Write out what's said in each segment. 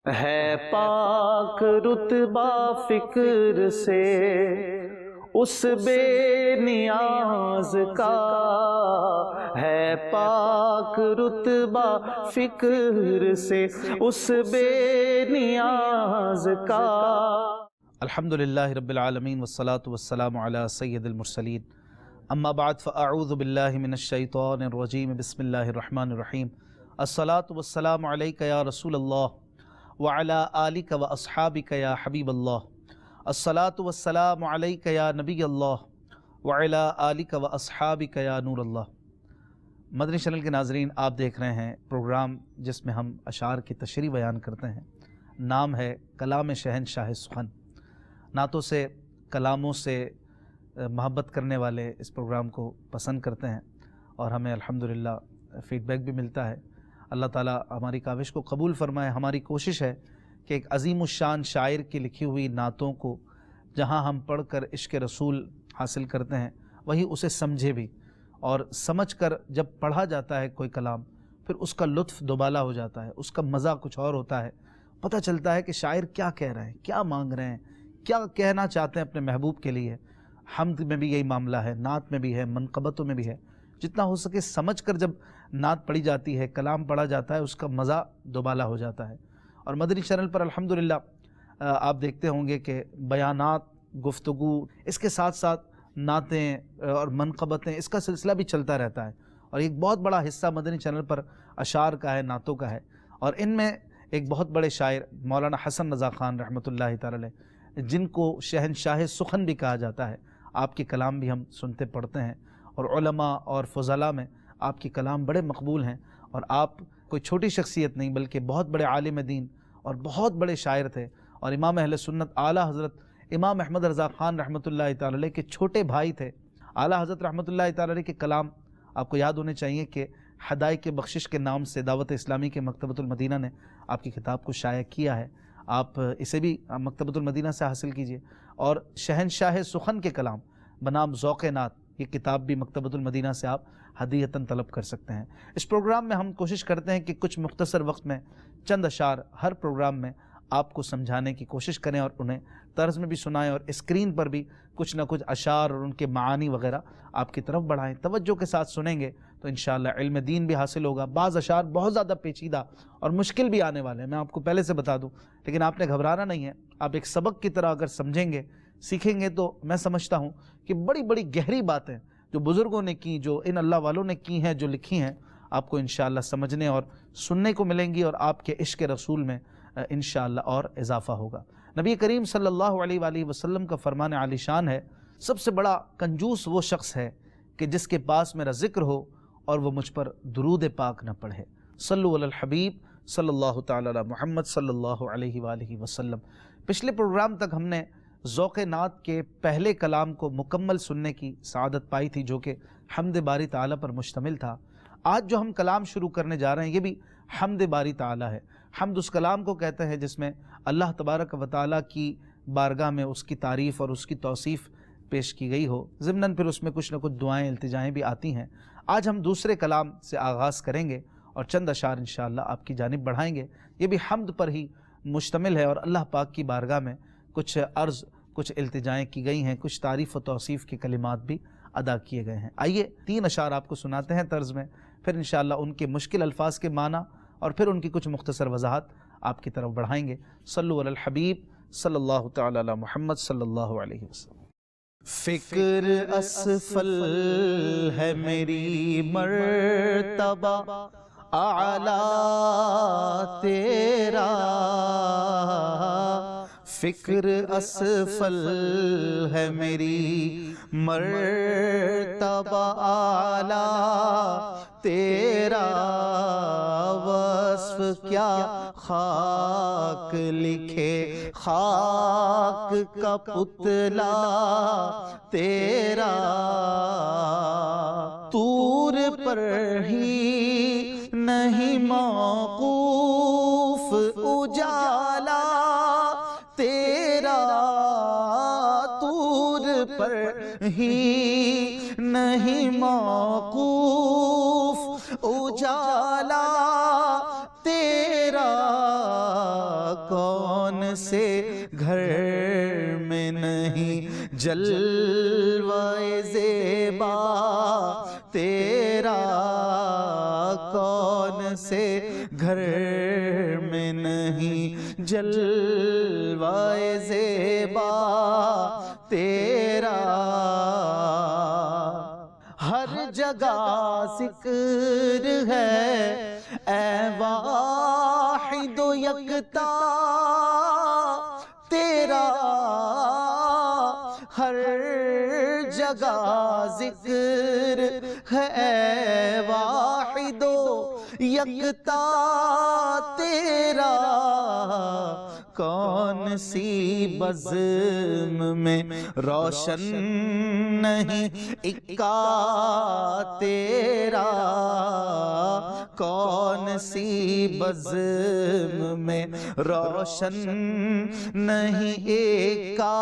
ہے پاک رتبہ فکر سے اس بے نیاز کا، ہے پاک رتبہ فکر سے اس بے نیاز کا۔ الحمدللہ رب العالمین والصلاة والسلام علی سید المرسلین، اما بعد فاعوذ باللہ من الشیطان الرجیم، بسم اللہ الرحمن الرحیم۔ الصلاة والسلام علیک یا رسول اللہ وعلی آلک واصحابک یا حبیب اللہ۔ الصلاة والسلام علیک یا نبی اللہ وعلی آلک واصحابک یا نور اللہ۔ مدنی چینل کے ناظرین، آپ دیکھ رہے ہیں پروگرام جس میں ہم اشعار کی تشریح بیان کرتے ہیں۔ نام ہے کلام شہنشاہ سخن۔ نعتوں سے، کلاموں سے محبت کرنے والے اس پروگرام کو پسند کرتے ہیں اور ہمیں الحمدللہ فیڈ بیک بھی ملتا ہے۔ اللہ تعالیٰ ہماری کاوش کو قبول فرمائے۔ ہماری کوشش ہے کہ ایک عظیم الشان شاعر کی لکھی ہوئی نعتوں کو جہاں ہم پڑھ کر عشق رسول حاصل کرتے ہیں، وہی اسے سمجھے بھی، اور سمجھ کر جب پڑھا جاتا ہے کوئی کلام، پھر اس کا لطف دوبالا ہو جاتا ہے، اس کا مزہ کچھ اور ہوتا ہے۔ پتہ چلتا ہے کہ شاعر کیا کہہ رہے ہیں، کیا مانگ رہے ہیں، کیا کہنا چاہتے ہیں اپنے محبوب کے لیے۔ حمد میں بھی یہی معاملہ ہے، نعت میں بھی ہے، منقبتوں میں بھی ہے۔ جتنا ہو سکے سمجھ کر جب نعت پڑھی جاتی ہے، کلام پڑھا جاتا ہے، اس کا مزہ دوبالا ہو جاتا ہے۔ اور مدنی چینل پر الحمدللہ آپ دیکھتے ہوں گے کہ بیانات، گفتگو، اس کے ساتھ ساتھ نعتیں اور منقبتیں، اس کا سلسلہ بھی چلتا رہتا ہے، اور ایک بہت بڑا حصہ مدنی چینل پر اشعار کا ہے، نعتوں کا ہے۔ اور ان میں ایک بہت بڑے شاعر مولانا حسن رضا خان رحمۃ اللہ تعالی علیہ، جن کو شہنشاہ سخن بھی کہا جاتا ہے، آپ کے کلام بھی ہم سنتے پڑھتے ہیں، اور علماء اور فضلاء میں آپ کے کلام بڑے مقبول ہیں۔ اور آپ کوئی چھوٹی شخصیت نہیں بلکہ بہت بڑے عالم دین اور بہت بڑے شاعر تھے، اور امام اہل سنت اعلیٰ حضرت امام احمد رضا خان رحمۃ اللہ تعالی علیہ کے چھوٹے بھائی تھے۔ اعلیٰ حضرت رحمۃ اللہ تعالی علیہ کے کلام آپ کو یاد ہونے چاہیے کہ حدائق بخشش کے نام سے دعوت اسلامی کے مکتبۃ المدینہ نے آپ کی کتاب کو شائع کیا ہے۔ آپ اسے بھی مکتبۃ المدینہ سے حاصل کیجئے۔ اور شہنشاہ سخن کے کلام بنام ذوق نعت، یہ کتاب بھی مکتبۃ المدینہ سے آپ ہدیۃً طلب کر سکتے ہیں۔ اس پروگرام میں ہم کوشش کرتے ہیں کہ کچھ مختصر وقت میں چند اشعار ہر پروگرام میں آپ کو سمجھانے کی کوشش کریں، اور انہیں طرز میں بھی سنائیں، اور اسکرین پر بھی کچھ نہ کچھ اشعار اور ان کے معانی وغیرہ آپ کی طرف بڑھائیں۔ توجہ کے ساتھ سنیں گے تو انشاءاللہ علم دین بھی حاصل ہوگا۔ بعض اشعار بہت زیادہ پیچیدہ اور مشکل بھی آنے والے ہیں، میں آپ کو پہلے سے بتا دوں، لیکن آپ نے گھبرانا نہیں ہے۔ آپ ایک سبق کی طرح اگر سمجھیں گے، سیکھیں گے، تو میں سمجھتا ہوں کہ بڑی بڑی گہری باتیں جو بزرگوں نے کی، جو ان اللہ والوں نے کی ہیں، جو لکھی ہیں، آپ کو انشاءاللہ سمجھنے اور سننے کو ملیں گی، اور آپ کے عشق رسول میں انشاءاللہ اور اضافہ ہوگا۔ نبی کریم صلی اللہ علیہ وآلہ وسلم کا فرمان عالی شان ہے، سب سے بڑا کنجوس وہ شخص ہے کہ جس کے پاس میرا ذکر ہو اور وہ مجھ پر درود پاک نہ پڑھے۔ صلو علی الحبیب صلی اللہ تعالی علی محمد صلی اللہ علیہ وآلہ وسلم۔ پچھلے پروگرام تک ہم نے ذوق نعت کے پہلے کلام کو مکمل سننے کی سعادت پائی تھی، جو کہ حمد باری تعالیٰ پر مشتمل تھا۔ آج جو ہم کلام شروع کرنے جا رہے ہیں، یہ بھی حمد باری تعالیٰ ہے۔ حمد اس کلام کو کہتے ہیں جس میں اللہ تبارک و تعالیٰ کی بارگاہ میں اس کی تعریف اور اس کی توصیف پیش کی گئی ہو، ضمناً پھر اس میں کچھ نہ کچھ دعائیں، التجائیں بھی آتی ہیں۔ آج ہم دوسرے کلام سے آغاز کریں گے اور چند اشعار انشاءاللہ آپ کی جانب بڑھائیں گے۔ یہ بھی حمد پر ہی مشتمل ہے، اور اللہ پاک کی بارگاہ میں کچھ عرض، کچھ التجائیں کی گئی ہیں، کچھ تعریف و توصیف کے کلمات بھی ادا کیے گئے ہیں۔ آئیے 3 اشعار آپ کو سناتے ہیں طرز میں، پھر انشاءاللہ ان کے مشکل الفاظ کے معنی اور پھر ان کی کچھ مختصر وضاحت آپ کی طرف بڑھائیں گے۔ صلو علی الحبیب صلی اللہ تعالی علی محمد صلی اللہ علیہ وسلم۔ فکر اسفل ہے میری مرتبہ اعلیٰ تیرا، فکر اسفل ہے میری مرتبہ اعلیٰ تیرا، وصف کیا خاک لکھے خاک کا پتلا تیرا، طور پر ہی نہیں موقوف اجالا تیرا، طور پر ہی نہیں موقوف اجالا تیرا، کون سے گھر میں نہیں جلوہ زیبا تیرا، کون سے گھر میں نہیں جلوہ زیبا تیرا، ہر جگہ ذکر ہے اے واحد و یکتا تیرا، ہر جگہ ذکر ہے اے واحد و یکتا تیرا، کون سی بزم میں روشن نہیں اکا تیرا، کون سی بزم میں روشن نہیں اکا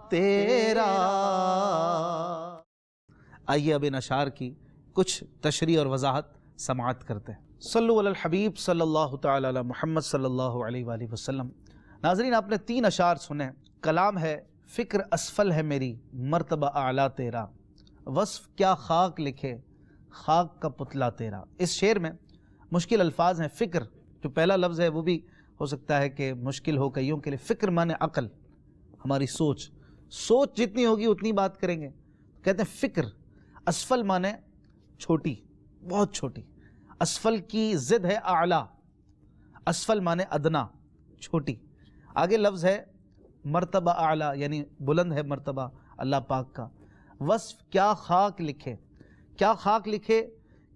تیرا۔ آئیے اب ان اشعار کی کچھ تشریح اور وضاحت سماعت کرتے ہیں۔ صلو علی الحبیب صلی اللہ تعالی علی محمد صلی اللہ علیہ وآلہ وسلم۔ ناظرین، آپ نے 3 اشعار سنے۔ کلام ہے فکر اسفل ہے میری مرتبہ اعلیٰ تیرا، وصف کیا خاک لکھے خاک کا پتلا تیرا۔ اس شعر میں مشکل الفاظ ہیں۔ فکر جو پہلا لفظ ہے وہ بھی ہو سکتا ہے کہ مشکل ہو کئیوں کے لیے۔ فکر مانے عقل، ہماری سوچ جتنی ہوگی اتنی بات کریں گے۔ کہتے ہیں فکر۔ اسفل مانے چھوٹی، بہت چھوٹی۔ اسفل کی ضد ہے اعلیٰ، اسفل مانے ادنا، چھوٹی۔ آگے لفظ ہے مرتبہ اعلیٰ، یعنی بلند ہے مرتبہ اللہ پاک کا۔ وصف کیا خاک لکھے، کیا خاک لکھے،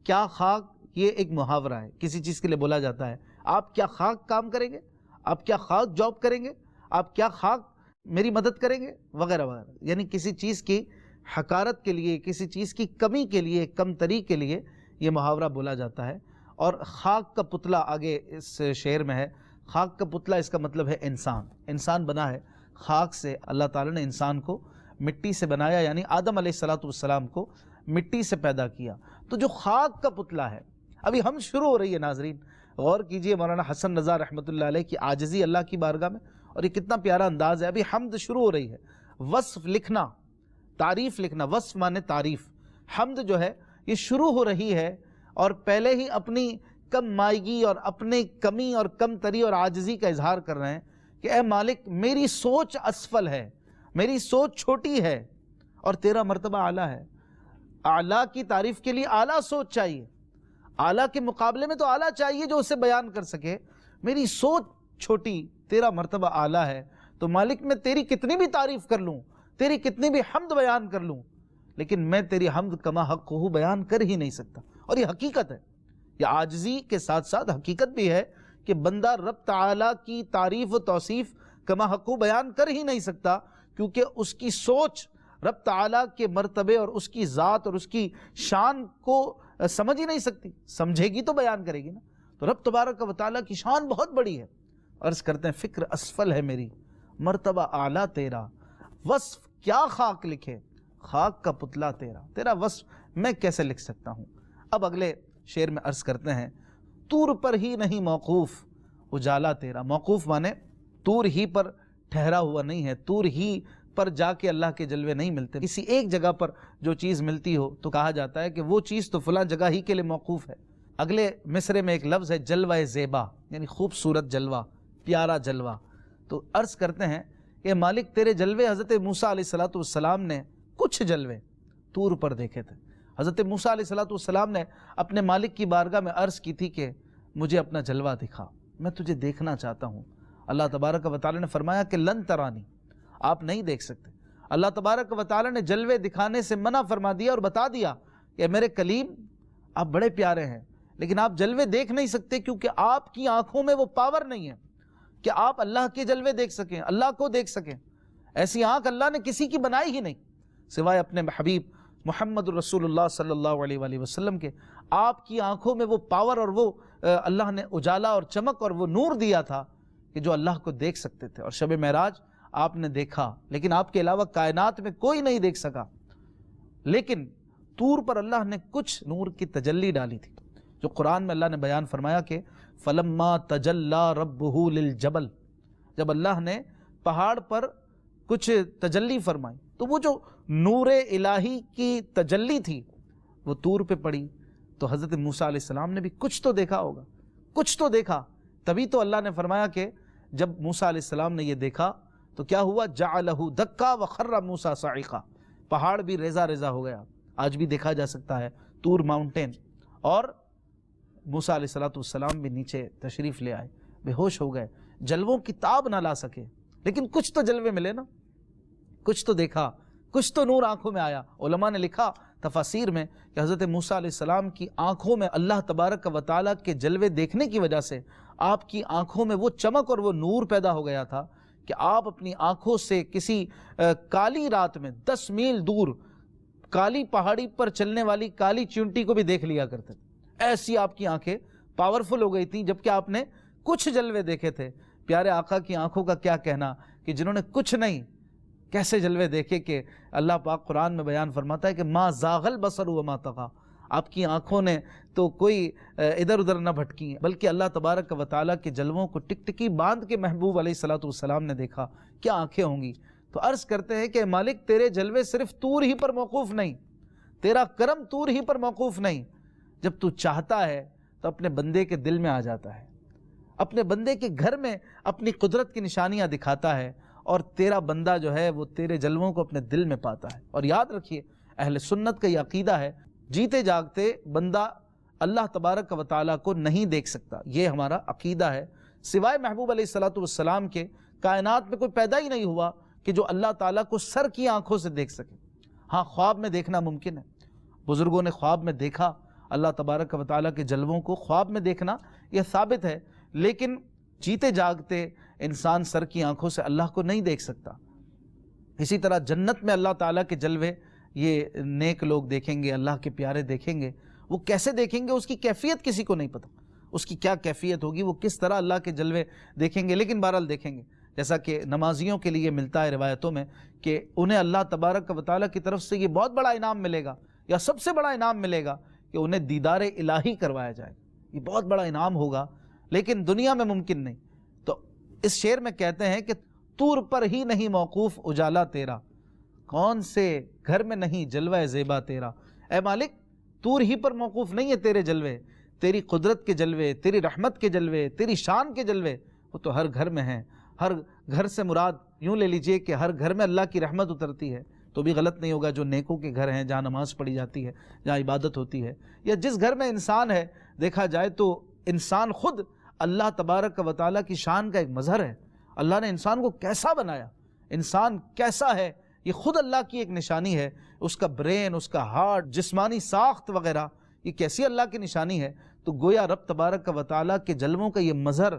کیا خاک یہ ایک محاورہ ہے، کسی چیز کے لیے بولا جاتا ہے۔ آپ کیا خاک کام کریں گے، آپ کیا خاک جاب کریں گے، آپ کیا خاک میری مدد کریں گے، وغیرہ وغیرہ۔ یعنی کسی چیز کی حقارت کے لیے، کسی چیز کی کمی کے لیے، کم تری کے لیے یہ محاورہ بولا جاتا ہے۔ اور خاک کا پتلا آگے اس شعر میں ہے۔ خاک کا پتلا اس کا مطلب ہے انسان۔ انسان بنا ہے خاک سے، اللہ تعالیٰ نے انسان کو مٹی سے بنایا، یعنی آدم علیہ السلام کو مٹی سے پیدا کیا۔ تو جو خاک کا پتلا ہے، ابھی ہم شروع ہو رہی ہے ناظرین، غور کیجئے مولانا حسن رضا رحمۃ اللہ علیہ کی عاجزی اللہ کی بارگاہ میں، اور یہ کتنا پیارا انداز ہے۔ ابھی حمد شروع ہو رہی ہے، وصف لکھنا، تعریف لکھنا، وصف مانے تعریف۔ حمد جو ہے یہ شروع ہو رہی ہے، اور پہلے ہی اپنی کم مائیگی اور اپنے کمی اور کم تری اور عاجزی کا اظہار کر رہے ہیں کہ اے مالک میری سوچ اسفل ہے، میری سوچ چھوٹی ہے، اور تیرا مرتبہ اعلیٰ ہے۔ اعلیٰ کی تعریف کے لیے اعلیٰ سوچ چاہیے، اعلیٰ کے مقابلے میں تو اعلیٰ چاہیے جو اسے بیان کر سکے۔ میری سوچ چھوٹی، تیرا مرتبہ اعلیٰ ہے، تو مالک میں تیری کتنی بھی تعریف کر لوں، تیری کتنی بھی حمد بیان کر لوں، لیکن میں تیری حمد کما حق ہو بیان کر ہی نہیں سکتا۔ اور یہ حقیقت ہے، یہ عاجزی کے ساتھ ساتھ حقیقت بھی ہے کہ بندہ رب تعالیٰ کی تعریف و توصیف کما حق ہو بیان کر ہی نہیں سکتا، کیونکہ اس کی سوچ رب تعالیٰ کے مرتبے اور اس کی ذات اور اس کی شان کو سمجھ ہی نہیں سکتی۔ سمجھے گی تو بیان کرے گی نا۔ تو رب تبارک و تعالیٰ کی شان بہت بڑی ہے۔ عرض کرتے ہیں فکر اسفل ہے میری مرتبہ اعلیٰ تیرا، وصف کیا خاک لکھے خاک کا پتلا تیرا۔ تیرا وصف میں کیسے لکھ سکتا ہوں۔ اب اگلے شعر میں عرض کرتے ہیں طور پر ہی نہیں موقوف اجالا تیرا۔ موقوف مانے طور ہی پر ٹھہرا ہوا نہیں ہے، طور ہی پر جا کے اللہ کے جلوے نہیں ملتے۔ کسی ایک جگہ پر جو چیز ملتی ہو تو کہا جاتا ہے کہ وہ چیز تو فلاں جگہ ہی کے لیے موقوف ہے۔ اگلے مصرے میں ایک لفظ ہے جلوہ زیبا، یعنی خوبصورت جلوہ، پیارا جلوہ۔ تو عرض کرتے ہیں کہ مالک تیرے جلوے حضرت موسیٰ علیہ السلام نے کچھ جلوے طور پر دیکھے تھے۔ حضرت موسیٰ علیہ السلام نے اپنے مالک کی بارگاہ میں عرض کی تھی کہ مجھے اپنا جلوہ دکھا، میں تجھے دیکھنا چاہتا ہوں۔ اللہ تبارک و تعالی نے فرمایا کہ لن ترانی، آپ نہیں دیکھ سکتے۔ اللہ تبارک و تعالی نے جلوے دکھانے سے منع فرما دیا اور بتا دیا کہ میرے کلیم آپ بڑے پیارے ہیں، لیکن آپ جلوے دیکھ نہیں سکتے کیونکہ آپ کی آنکھوں میں وہ پاور نہیں ہے کہ آپ اللہ کے جلوے دیکھ سکیں، اللہ کو دیکھ سکیں۔ ایسی آنکھ اللہ نے کسی کی بنائی ہی نہیں سوائے اپنے حبیب محمد رسول اللہ صلی اللہ علیہ وآلہ وسلم کے۔ آپ کی آنکھوں میں وہ پاور اور وہ اللہ نے اجالا اور چمک اور وہ نور دیا تھا کہ جو اللہ کو دیکھ سکتے تھے۔ اور شب معراج آپ نے دیکھا، لیکن آپ کے علاوہ کائنات میں کوئی نہیں دیکھ سکا۔ لیکن طور پر اللہ نے کچھ نور کی تجلی ڈالی تھی، جو قرآن میں اللہ نے بیان فرمایا کہ فلما تجلی ربہ للجبل، جب اللہ نے پہاڑ پر کچھ تجلی فرمائی تو وہ جو نور الہی کی تجلی تھی وہ طور پہ پڑی، تو حضرت موسیٰ علیہ السلام نے بھی کچھ تو دیکھا ہوگا، کچھ تو دیکھا، تبھی تو اللہ نے فرمایا کہ جب موسیٰ علیہ السلام نے یہ دیکھا تو کیا ہوا، جعلہ دکا وخر موسیٰ صاعقا، پہاڑ بھی ریزہ ریزہ ہو گیا۔ آج بھی دیکھا جا سکتا ہے طور ماؤنٹین، اور موسیٰ علیہ السلام بھی نیچے تشریف لے آئے، بے ہوش ہو گئے، جلووں کی تاب نہ لا سکے، لیکن کچھ تو جلوے ملے نا، کچھ تو دیکھا، کچھ تو نور آنکھوں میں آیا۔ علماء نے لکھا تفاسیر میں کہ حضرت موسیٰ علیہ السلام کی آنکھوں میں اللہ تبارک و تعالیٰ کے جلوے دیکھنے کی وجہ سے آپ کی آنکھوں میں وہ چمک اور وہ نور پیدا ہو گیا تھا کہ آپ اپنی آنکھوں سے کسی کالی رات میں 10 میل دور کالی پہاڑی پر چلنے والی کالی چونٹی کو بھی دیکھ لیا کرتے تھے، ایسی آپ کی آنکھیں پاورفل ہو گئی تھیں، جبکہ آپ نے کچھ جلوے دیکھے تھے۔ پیارے آقا کی آنکھوں کا کیا کہنا کہ جنہوں نے کچھ نہیں، کیسے جلوے دیکھے کہ اللہ پاک قرآن میں بیان فرماتا ہے کہ ما زاغ البصر وما طغى، آپ کی آنکھوں نے تو کوئی ادھر ادھر نہ بھٹکی، بلکہ اللہ تبارک و تعالیٰ کے جلووں کو ٹکٹکی باندھ کے محبوب علیہ السلام نے دیکھا۔ کیا آنکھیں ہوں گی؟ تو عرض کرتے ہیں کہ مالک تیرے جلوے صرف طور ہی پر موقوف نہیں، تیرا کرم طور ہی پر موقوف نہیں، جب تو چاہتا ہے تو اپنے بندے کے دل میں آ جاتا ہے، اپنے بندے کے گھر میں اپنی قدرت کی نشانیاں دکھاتا ہے، اور تیرا بندہ جو ہے وہ تیرے جلووں کو اپنے دل میں پاتا ہے۔ اور یاد رکھیے اہل سنت کا یہ عقیدہ ہے، جیتے جاگتے بندہ اللہ تبارک و تعالیٰ کو نہیں دیکھ سکتا، یہ ہمارا عقیدہ ہے۔ سوائے محبوب علیہ السلام کے کائنات میں کوئی پیدا ہی نہیں ہوا کہ جو اللہ تعالیٰ کو سر کی آنکھوں سے دیکھ سکے۔ ہاں، خواب میں دیکھنا ممکن ہے، بزرگوں نے خواب میں دیکھا اللہ تبارک و تعالیٰ کے جلووں کو، خواب میں دیکھنا یہ ثابت ہے، لیکن جیتے جاگتے انسان سر کی آنکھوں سے اللہ کو نہیں دیکھ سکتا۔ اسی طرح جنت میں اللہ تعالیٰ کے جلوے یہ نیک لوگ دیکھیں گے، اللہ کے پیارے دیکھیں گے، وہ کیسے دیکھیں گے اس کی کیفیت کسی کو نہیں پتہ، اس کی کیا کیفیت ہوگی، وہ کس طرح اللہ کے جلوے دیکھیں گے، لیکن بہرحال دیکھیں گے۔ جیسا کہ نمازیوں کے لیے ملتا ہے روایتوں میں کہ انہیں اللہ تبارک و تعالیٰ کی طرف سے یہ بہت بڑا انعام ملے گا، یا سب سے بڑا انعام ملے گا کہ انہیں دیدار الہی کروایا جائے، یہ بہت بڑا انعام ہوگا، لیکن دنیا میں ممکن نہیں۔ تو اس شعر میں کہتے ہیں کہ طور پر ہی نہیں موقوف اجالا تیرا، کون سے گھر میں نہیں جلوہ زیبا تیرا۔ اے مالک طور ہی پر موقوف نہیں ہے تیرے جلوے، تیری قدرت کے جلوے، تیری رحمت کے جلوے، تیری شان کے جلوے، وہ تو ہر گھر میں ہیں۔ ہر گھر سے مراد یوں لے لیجئے کہ ہر گھر میں اللہ کی رحمت اترتی ہے، تو بھی غلط نہیں ہوگا، جو نیکوں کے گھر ہیں، جہاں نماز پڑھی جاتی ہے، جہاں عبادت ہوتی ہے، یا جس گھر میں انسان ہے، دیکھا جائے تو انسان خود اللہ تبارک و تعالیٰ کی شان کا ایک مظہر ہے۔ اللہ نے انسان کو کیسا بنایا، انسان کیسا ہے، یہ خود اللہ کی ایک نشانی ہے۔ اس کا برین، اس کا ہارٹ، جسمانی ساخت وغیرہ، یہ کیسی اللہ کی نشانی ہے۔ تو گویا رب تبارک و تعالیٰ کے جلووں کا یہ مظہر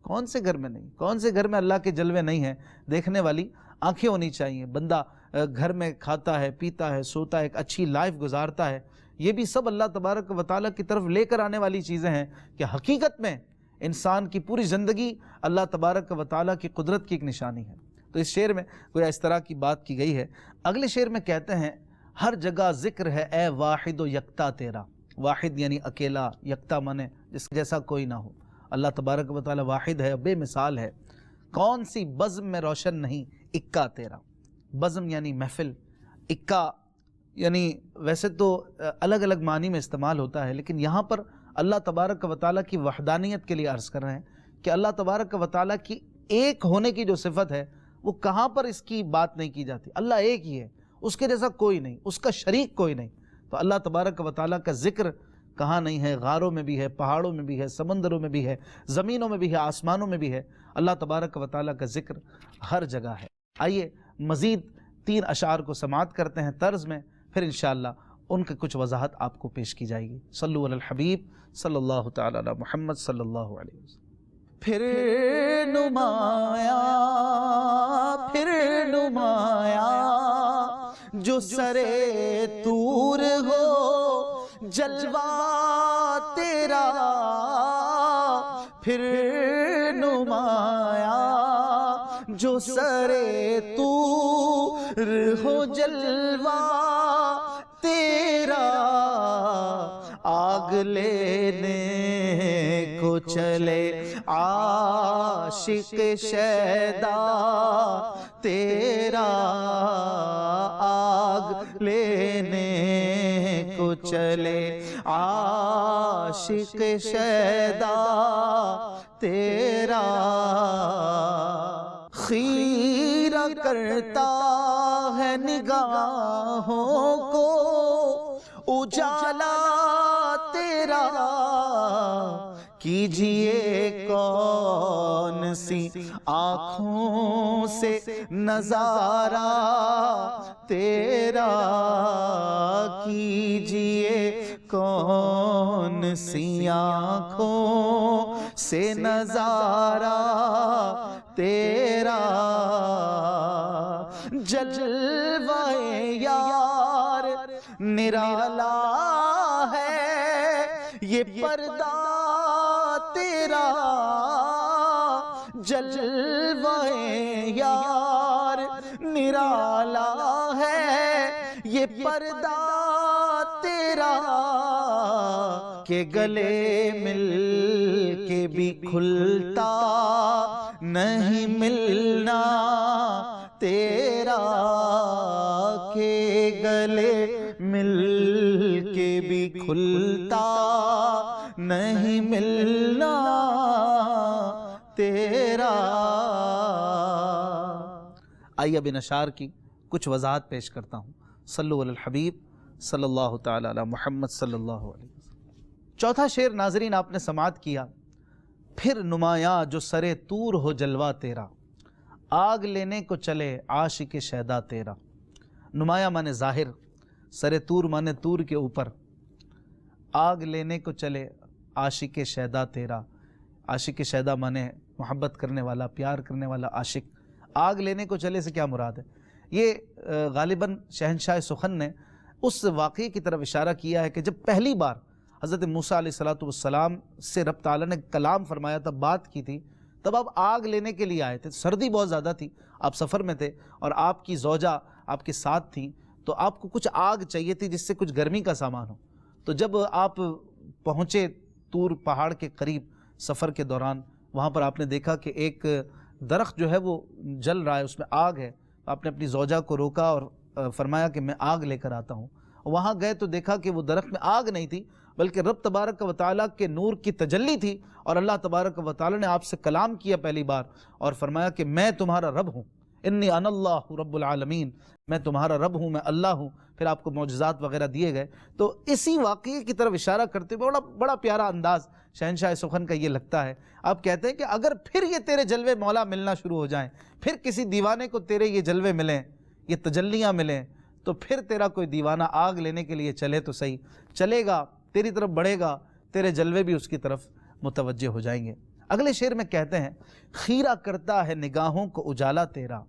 کون سے گھر میں نہیں، کون سے گھر میں اللہ کے جلوے نہیں ہیں۔ دیکھنے والی آنکھیں ہونی چاہیے۔ بندہ گھر میں کھاتا ہے، پیتا ہے، سوتا ہے، ایک اچھی لائف گزارتا ہے، یہ بھی سب اللہ تبارک و تعالیٰ کی طرف لے کر آنے والی چیزیں ہیں کہ حقیقت میں انسان کی پوری زندگی اللہ تبارک و تعالیٰ کی قدرت کی ایک نشانی ہے۔ تو اس شعر میں کوئی اس طرح کی بات کی گئی ہے۔ اگلے شعر میں کہتے ہیں ہر جگہ ذکر ہے اے واحد و یکتا تیرا۔ واحد یعنی اکیلا، یکتا مانے جس جیسا کوئی نہ ہو۔ اللہ تبارک و تعالیٰ واحد ہے، بے مثال ہے۔ کون سی بزم میں روشن نہیں اکا تیرا۔ بزم یعنی محفل، اکا یعنی ویسے تو الگ الگ معنی میں استعمال ہوتا ہے، لیکن یہاں پر اللہ تبارک و تعالیٰ کی وحدانیت کے لیے عرض کر رہے ہیں کہ اللہ تبارک و تعالیٰ کی ایک ہونے کی جو صفت ہے وہ کہاں پر اس کی بات نہیں کی جاتی۔ اللہ ایک ہی ہے، اس کے جیسا کوئی نہیں، اس کا شریک کوئی نہیں۔ تو اللہ تبارک و تعالیٰ کا ذکر کہاں نہیں ہے، غاروں میں بھی ہے، پہاڑوں میں بھی ہے، سمندروں میں بھی ہے، زمینوں میں بھی ہے، آسمانوں میں بھی ہے۔ اللہ تبارک و تعالیٰ کا ذکر ہر جگہ ہے۔ آئیے مزید 3 اشعار کو سماعت کرتے ہیں طرز میں، پھر انشاءاللہ ان کی کچھ وضاحت آپ کو پیش کی جائے گی۔ صلو علی الحبیب صلی اللہ تعالی علی محمد صلی اللہ علیہ وسلم۔ پھر نمایا جو سرے طور ہو جلوہ تیرا، پھر نمایا جو سرے طور ہو جلوہ تیرا، آ آگ لینے کو چلے عاشق شیدا تیرا، آگ لینے کو چلے عاشق شیدا تیرا، خیرہ کرتا ہے نگاہوں کو اجالا تیرا، کیجئے کون سی آنکھوں سے نظارہ تیرا، کیجئے کون سی آنکھوں سے نظارہ تیرا، جلوہ یار نرالا ہے یہ پردہ تیرا، جلوہ یار نرالا ہے یہ پردہ تیرا، کہ گلے مل کے بھی کھلتا نہیں ملنا تیرا، کہ گلے مل کے بھی کھلتا نہیں ملنا تیرا۔ آئیے اب ان اشعار کی کچھ وضاحت پیش کرتا ہوں۔ صلو علی الحبیب صلی اللہ تعالی علی محمد صلی اللہ علیہ وسلم۔ چوتھا شعر ناظرین آپ نے سماعت کیا، پھر نمایاں جو سرے طور ہو جلوہ تیرا، آگ لینے کو چلے عاشق شیدا تیرا۔ نمایاں مانے ظاہر، سرے طور مانے طور کے اوپر، آگ لینے کو چلے عاشق شیدا تیرا۔ عاشق شیدا مانے محبت کرنے والا، پیار کرنے والا عاشق۔ آگ لینے کو چلے سے کیا مراد ہے؟ یہ غالباً شہنشاہ سخن نے اس واقعے کی طرف اشارہ کیا ہے کہ جب پہلی بار حضرت موسیٰ علیہ السلام سے رب تعالیٰ نے کلام فرمایا تھا، بات کی تھی، تب آپ آگ لینے کے لیے آئے تھے۔ سردی بہت زیادہ تھی، آپ سفر میں تھے اور آپ کی زوجہ آپ کے ساتھ تھیں، تو آپ کو کچھ آگ چاہیے تھی جس سے کچھ گرمی کا سامان ہو۔ تو جب آپ پہنچے طور پہاڑ کے قریب سفر کے دوران، وہاں پر آپ نے دیکھا کہ ایک درخت جو ہے وہ جل رہا ہے، اس میں آگ ہے۔ آپ نے اپنی زوجہ کو روکا اور فرمایا کہ میں آگ لے کر آتا ہوں۔ وہاں گئے تو دیکھا کہ وہ درخت میں آگ نہیں تھی، بلکہ رب تبارک و تعالیٰ کے نور کی تجلی تھی، اور اللہ تبارک و تعالیٰ نے آپ سے کلام کیا پہلی بار اور فرمایا کہ میں تمہارا رب ہوں، انی انا اللہ رب العالمین، میں تمہارا رب ہوں، میں اللہ ہوں۔ پھر آپ کو معجزات وغیرہ دیے گئے۔ تو اسی واقعے کی طرف اشارہ کرتے ہوئے بڑا پیارا انداز شہنشاہ سخن کا یہ لگتا ہے۔ آپ کہتے ہیں کہ اگر پھر یہ تیرے جلوے مولا ملنا شروع ہو جائیں، پھر کسی دیوانے کو تیرے یہ جلوے ملیں، یہ تجلیاں ملیں، تو پھر تیرا کوئی دیوانہ آگ لینے کے لیے چلے تو صحیح، چلے گا، تیری طرف بڑھے گا، تیرے جلوے بھی اس کی طرف متوجہ ہو جائیں گے۔ اگلے شعر میں کہتے ہیں، خیرہ کرتا ہے نگاہوں کو اجالا تیرا،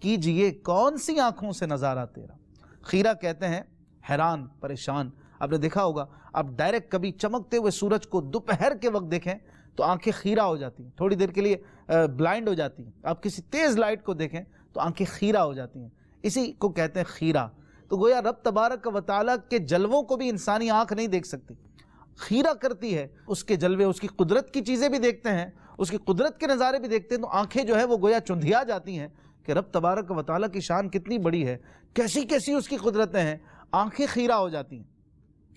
کیجئے کون سی آنکھوں سے نظارہ تیرا۔ خیرہ کہتے ہیں حیران، پریشان۔ آپ نے دیکھا ہوگا، آپ ڈائریکٹ کبھی چمکتے ہوئے سورج کو دوپہر کے وقت دیکھیں تو آنکھیں خیرہ ہو جاتی ہیں، تھوڑی دیر کے لیے بلائنڈ ہو جاتی ہیں۔ آپ کسی تیز لائٹ کو دیکھیں تو آنکھیں خیرہ ہو جاتی ہیں، اسی کو کہتے ہیں خیرہ۔ تو گویا رب تبارک و تعالیٰ کے جلووں کو بھی انسانی آنکھ نہیں دیکھ سکتی، خیرہ کرتی ہے اس کے جلوے، اس کی قدرت کی چیزیں بھی دیکھتے ہیں، اس کی قدرت کے نظارے بھی دیکھتے ہیں، تو آنکھیں جو ہے وہ گویا چندھیا جاتی ہیں کہ رب تبارک و تعالیٰ کی شان کتنی بڑی ہے، کیسی کیسی اس کی قدرتیں ہیں۔ آنکھیں خیرہ ہو جاتی ہیں،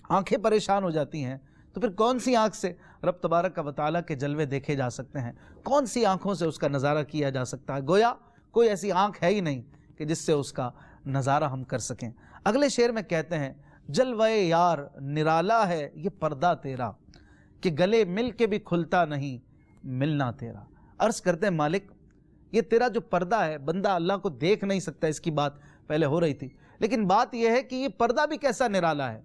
آنکھیں پریشان ہو جاتی ہیں۔ تو پھر کون سی آنکھ سے رب تبارک و تعالیٰ کے جلوے دیکھے جا سکتے ہیں؟ کون سی آنکھوں سے اس کا نظارہ کیا جا سکتا ہے؟ گویا کوئی ایسی آنکھ ہے ہی نہیں کہ جس سے اس کا نظارہ ہم کر سکیں۔ اگلے شعر میں کہتے ہیں، جلوہ یار نرالا ہے یہ پردہ تیرا، کہ گلے مل کے بھی کھلتا نہیں ملنا تیرا۔ عرض کرتے ہیں مالک، یہ تیرا جو پردہ ہے، بندہ اللہ کو دیکھ نہیں سکتا، اس کی بات پہلے ہو رہی تھی، لیکن بات یہ ہے کہ یہ پردہ بھی کیسا نرالا ہے۔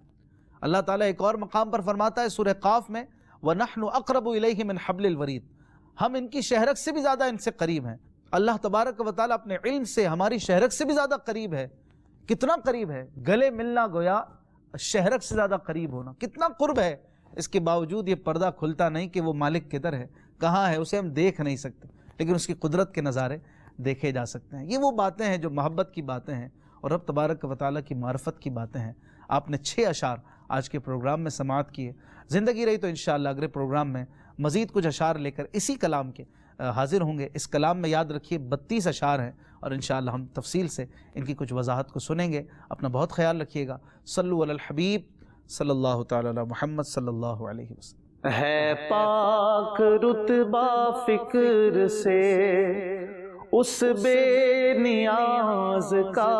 اللہ تعالیٰ ایک اور مقام پر فرماتا ہے سورہ قاف میں، وَنَحْنُ أَقْرَبُ إِلَيْهِ مِنْ حَبْلِ الْوَرِيدِ، ہم ان کی شہرک سے بھی زیادہ ان سے قریب ہیں۔ اللہ تبارک و تعالیٰ اپنے علم سے ہماری شہرک سے بھی زیادہ قریب ہے۔ کتنا قریب ہے؟ گلے ملنا گویا شہرک سے زیادہ قریب ہونا، کتنا قرب ہے۔ اس کے باوجود یہ پردہ کھلتا نہیں کہ وہ مالک کدھر ہے، کہاں ہے، اسے ہم دیکھ نہیں سکتے، لیکن اس کی قدرت کے نظارے دیکھے جا سکتے ہیں۔ یہ وہ باتیں ہیں جو محبت کی باتیں ہیں اور رب تبارک و تعالیٰ کی معرفت کی باتیں ہیں۔ آپ نے 6 اشعار آج کے پروگرام میں سماعت کیے. زندگی رہی تو انشاءاللہ اگلے پروگرام میں مزید کچھ اشعار لے کر اسی کلام کے حاضر ہوں گے. اس کلام میں یاد رکھیے 32 اشعار ہیں اور انشاءاللہ ہم تفصیل سے ان کی کچھ وضاحت کو سنیں گے. اپنا بہت خیال رکھیے گا. صلو علی الحبیب صلی اللہ تعالی علی محمد صلی اللہ علیہ وسلم. ہے پاک رتبہ فکر سے اس بے نیاز کا،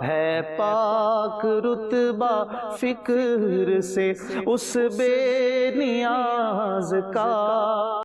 ہے پاک رتبہ فکر سے اس بے نیاز کا.